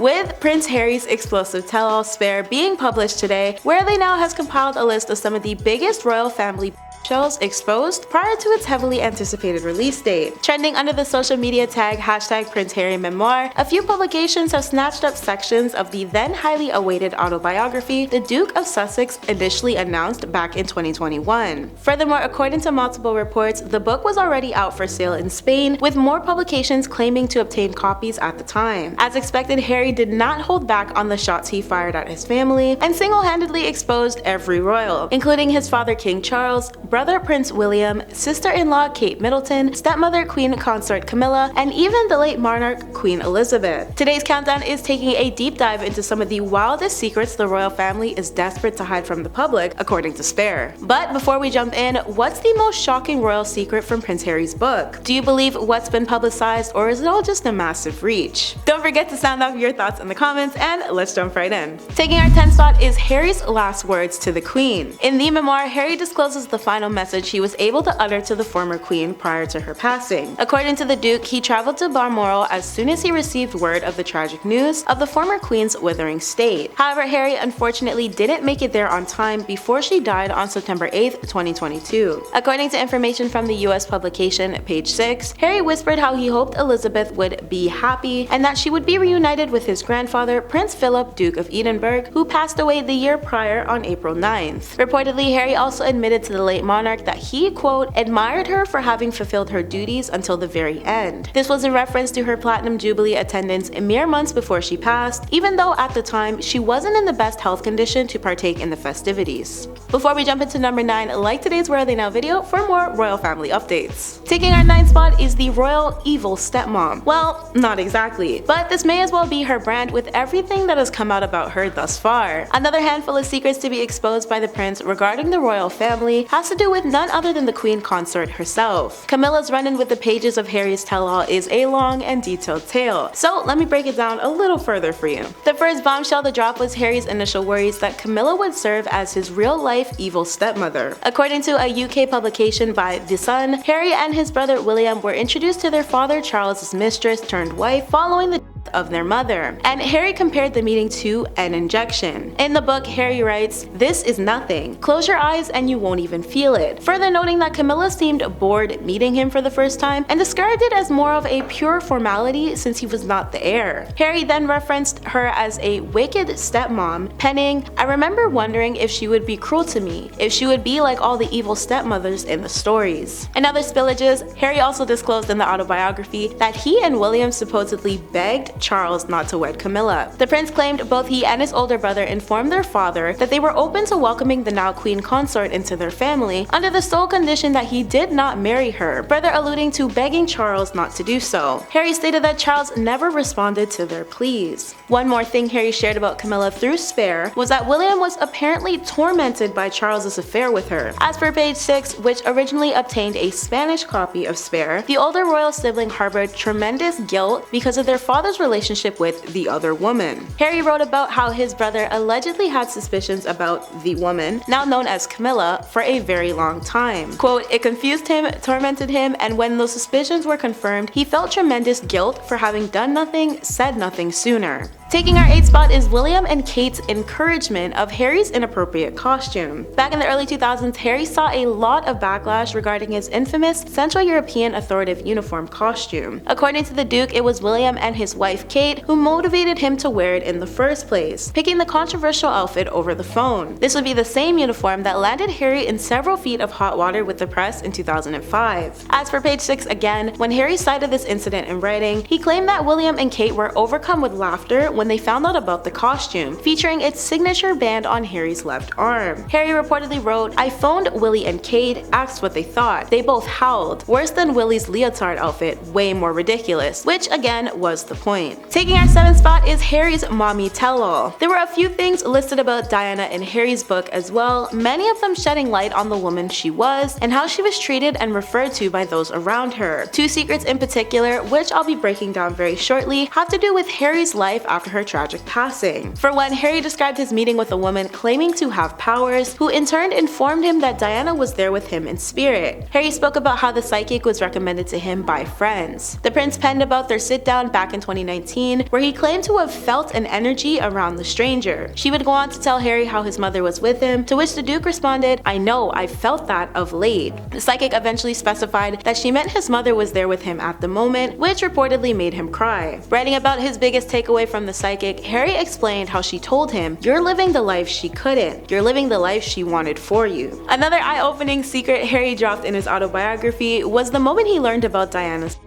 with Prince Harry's explosive tell-all Spare being published today, where they now has compiled a list of some of the biggest royal family shells exposed prior to its heavily anticipated release date. Trending under the social media tag #PrinceHarryMemoir, a few publications have snatched up sections of the then highly awaited autobiography the Duke of Sussex initially announced back in 2021. Furthermore, according to multiple reports, the book was already out for sale in Spain, with more publications claiming to obtain copies at the time. As expected, Harry did not hold back on the shots he fired at his family and single-handedly exposed every royal, including his father King Charles, brother Prince William, sister-in-law Kate Middleton, stepmother Queen Consort Camilla, and even the late monarch Queen Elizabeth. Today's countdown is taking a deep dive into some of the wildest secrets the royal family is desperate to hide from the public, according to Spare. But before we jump in, what's the most shocking royal secret from Prince Harry's book? Do you believe what's been publicized, or is it all just a massive reach? Don't forget to sound off your thoughts in the comments, and let's jump right in. Taking our 10th spot is Harry's last words to the Queen. In the memoir, Harry discloses the final message he was able to utter to the former queen prior to her passing. According to the Duke, he traveled to Balmoral as soon as he received word of the tragic news of the former queen's withering state. However, Harry unfortunately didn't make it there on time before she died on September 8, 2022. According to information from the US publication Page 6, Harry whispered how he hoped Elizabeth would be happy and that she would be reunited with his grandfather, Prince Philip, Duke of Edinburgh, who passed away the year prior on April 9th. Reportedly, Harry also admitted to the late monarch that he, quote, admired her for having fulfilled her duties until the very end. This was in reference to her Platinum Jubilee attendance mere months before she passed, even though at the time she wasn't in the best health condition to partake in the festivities. Before we jump into number 9, like today's Where Are They Now video for more royal family updates. Taking our 9th spot is the royal evil stepmom. Well, not exactly, but this may as well be her brand with everything that has come out about her thus far. Another handful of secrets to be exposed by the prince regarding the royal family has to do with none other than the Queen Consort herself. Camilla's run-in with the pages of Harry's tell-all is a long and detailed tale, so let me break it down a little further for you. The first bombshell to drop was Harry's initial worries that Camilla would serve as his real-life evil stepmother. According to a UK publication by The Sun, Harry and his brother William were introduced to their father Charles's mistress turned wife following the of their mother, and Harry compared the meeting to an injection. In the book, Harry writes, "This is nothing. Close your eyes and you won't even feel it," further noting that Camilla seemed bored meeting him for the first time and described it as more of a pure formality since he was not the heir. Harry then referenced her as a wicked stepmom, penning, "I remember wondering if she would be cruel to me, if she would be like all the evil stepmothers in the stories." In other spillages, Harry also disclosed in the autobiography that he and William supposedly begged Charles not to wed Camilla. The prince claimed both he and his older brother informed their father that they were open to welcoming the now Queen Consort into their family under the sole condition that he did not marry her, further alluding to begging Charles not to do so. Harry stated that Charles never responded to their pleas. One more thing Harry shared about Camilla through Spare was that William was apparently tormented by Charles's affair with her. As per Page 6, which originally obtained a Spanish copy of Spare, the older royal sibling harbored tremendous guilt because of their father's relationship with the other woman. Harry wrote about how his brother allegedly had suspicions about the woman, now known as Camilla, for a very long time. Quote, "It confused him, tormented him, and when those suspicions were confirmed, he felt tremendous guilt for having done nothing, said nothing sooner." Taking our 8th spot is William and Kate's encouragement of Harry's inappropriate costume. Back in the early 2000s, Harry saw a lot of backlash regarding his infamous Central European authoritative uniform costume. According to the Duke, it was William and his wife Kate who motivated him to wear it in the first place, picking the controversial outfit over the phone. This would be the same uniform that landed Harry in several feet of hot water with the press in 2005. As for Page 6 again, when Harry cited this incident in writing, he claimed that William and Kate were overcome with laughter when they found out about the costume, featuring its signature band on Harry's left arm. Harry reportedly wrote, "I phoned Willie and Kate, asked what they thought. They both howled. Worse than Willie's leotard outfit, way more ridiculous," which again was the point. Taking our 7th spot is Harry's mommy tell-all. There were a few things listed about Diana in Harry's book as well, many of them shedding light on the woman she was and how she was treated and referred to by those around her. Two secrets in particular, which I'll be breaking down very shortly, have to do with Harry's life after her tragic passing. For one, Harry described his meeting with a woman claiming to have powers, who in turn informed him that Diana was there with him in spirit. Harry spoke about how the psychic was recommended to him by friends. The prince penned about their sit-down back in 2019, where he claimed to have felt an energy around the stranger. She would go on to tell Harry how his mother was with him, to which the Duke responded, "I know, I felt that of late." The psychic eventually specified that she meant his mother was there with him at the moment, which reportedly made him cry. Writing about his biggest takeaway from the psychic, Harry explained how she told him, "You're living the life she couldn't. You're living the life she wanted for you." Another eye-opening secret Harry dropped in his autobiography was the moment he learned about Diana's.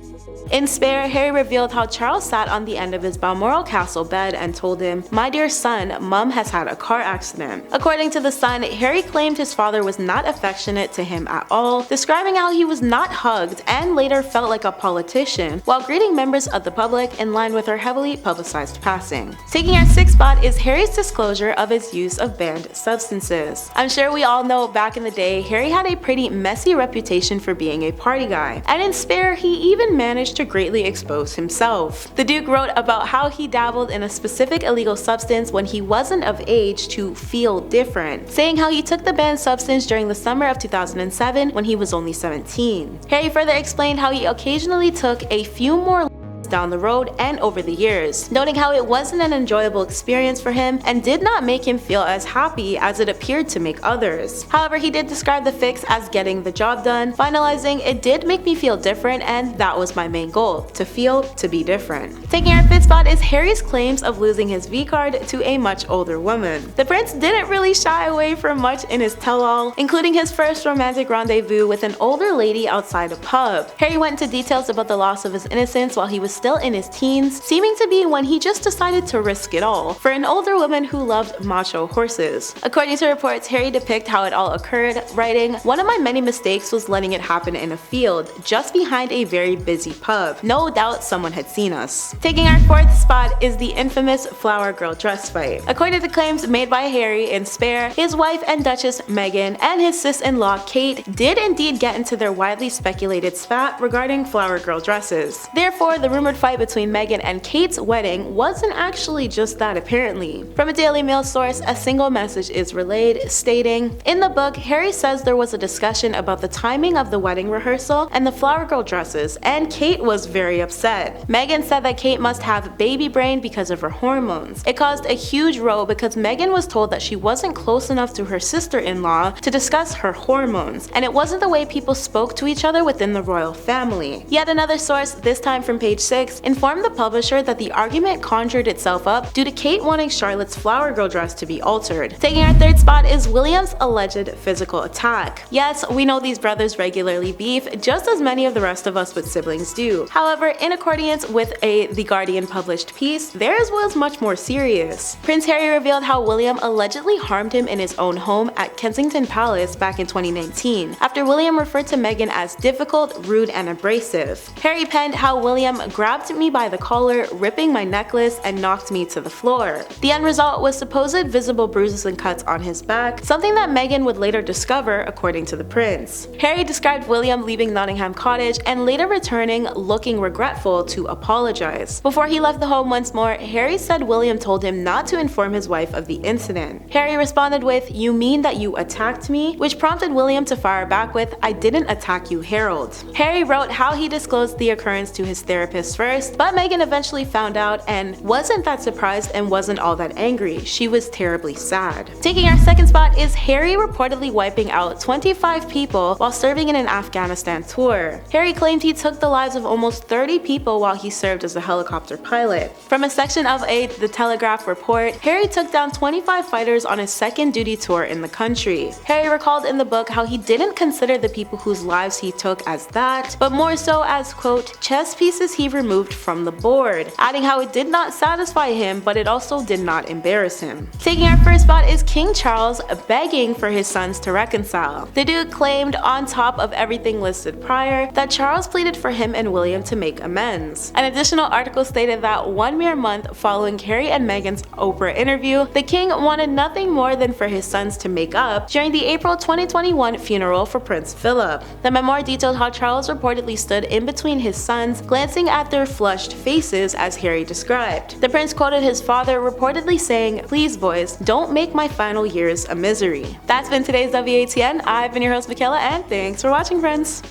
In Spare, Harry revealed how Charles sat on the end of his Balmoral Castle bed and told him, "My dear son, Mum has had a car accident." According to the Sun, Harry claimed his father was not affectionate to him at all, describing how he was not hugged and later felt like a politician while greeting members of the public in line with her heavily publicized passing. Taking our sixth spot is Harry's disclosure of his use of banned substances. I'm sure we all know back in the day, Harry had a pretty messy reputation for being a party guy, and in Spare, he even managed to greatly expose himself. The Duke wrote about how he dabbled in a specific illegal substance when he wasn't of age to feel different, saying how he took the banned substance during the summer of 2007 when he was only 17. Harry further explained how he occasionally took a few more down the road and over the years, noting how it wasn't an enjoyable experience for him and did not make him feel as happy as it appeared to make others. However, he did describe the fix as getting the job done, finalizing, "It did make me feel different and that was my main goal, to be different." Taking our fifth spot is Harry's claims of losing his V-card to a much older woman. The prince didn't really shy away from much in his tell-all, including his first romantic rendezvous with an older lady outside a pub. Harry went into details about the loss of his innocence while he was still in his teens, seeming to be when he just decided to risk it all for an older woman who loved macho horses. According to reports, Harry depicted how it all occurred, writing, "One of my many mistakes was letting it happen in a field, just behind a very busy pub. No doubt someone had seen us." Taking our fourth spot is the infamous flower girl dress fight. According to claims made by Harry in Spare, his wife and Duchess Meghan and his sis-in-law Kate did indeed get into their widely speculated spat regarding flower girl dresses. Therefore, the rumored fight between Meghan and Kate's wedding wasn't actually just that apparently. From a Daily Mail source, a single message is relayed stating, "In the book, Harry says there was a discussion about the timing of the wedding rehearsal and the flower girl dresses, and Kate was very upset. Meghan said that Kate must have baby brain because of her hormones. It caused a huge row because Meghan was told that she wasn't close enough to her sister-in-law to discuss her hormones, and it wasn't the way people spoke to each other within the royal family." Yet another source, this time from page 6, informed the publisher that the argument conjured itself up due to Kate wanting Charlotte's flower girl dress to be altered. Taking our third spot is William's alleged physical attack. Yes, we know these brothers regularly beef, just as many of the rest of us with siblings do. However, in accordance with a The Guardian published piece, theirs was much more serious. Prince Harry revealed how William allegedly harmed him in his own home at Kensington Palace back in 2019, after William referred to Meghan as difficult, rude, and abrasive. Harry penned how William grabbed me by the collar, ripping my necklace, and knocked me to the floor. The end result was supposed visible bruises and cuts on his back, something that Meghan would later discover, according to the prince. Harry described William leaving Nottingham Cottage and later returning looking regretful to apologize. Before he left the home once more, Harry said William told him not to inform his wife of the incident. Harry responded with, "You mean that you attacked me?" which prompted William to fire back with, "I didn't attack you, Harold." Harry wrote how he disclosed the occurrence to his therapist first, but Meghan eventually found out and wasn't that surprised and wasn't all that angry. She was terribly sad. Taking our second spot is Harry reportedly wiping out 25 people while serving in an Afghanistan tour. Harry claimed he took the lives of almost 30 people while he served as a helicopter pilot. From a section of The Telegraph report, Harry took down 25 fighters on his second duty tour in the country. Harry recalled in the book how he didn't consider the people whose lives he took as that, but more so as, quote, chess pieces he removed from the board, adding how it did not satisfy him, but it also did not embarrass him. Taking our first spot is King Charles begging for his sons to reconcile. The Duke claimed, on top of everything listed prior, that Charles pleaded for him and William to make amends. An additional article stated that one mere month following Harry and Meghan's Oprah interview, the king wanted nothing more than for his sons to make up during the April 2021 funeral for Prince Philip. The memoir detailed how Charles reportedly stood in between his sons, glancing at their their flushed faces, as Harry described. The prince quoted his father, reportedly saying, "Please boys, don't make my final years a misery." That's been today's WATN. I've been your host Michaela, and thanks for watching, friends.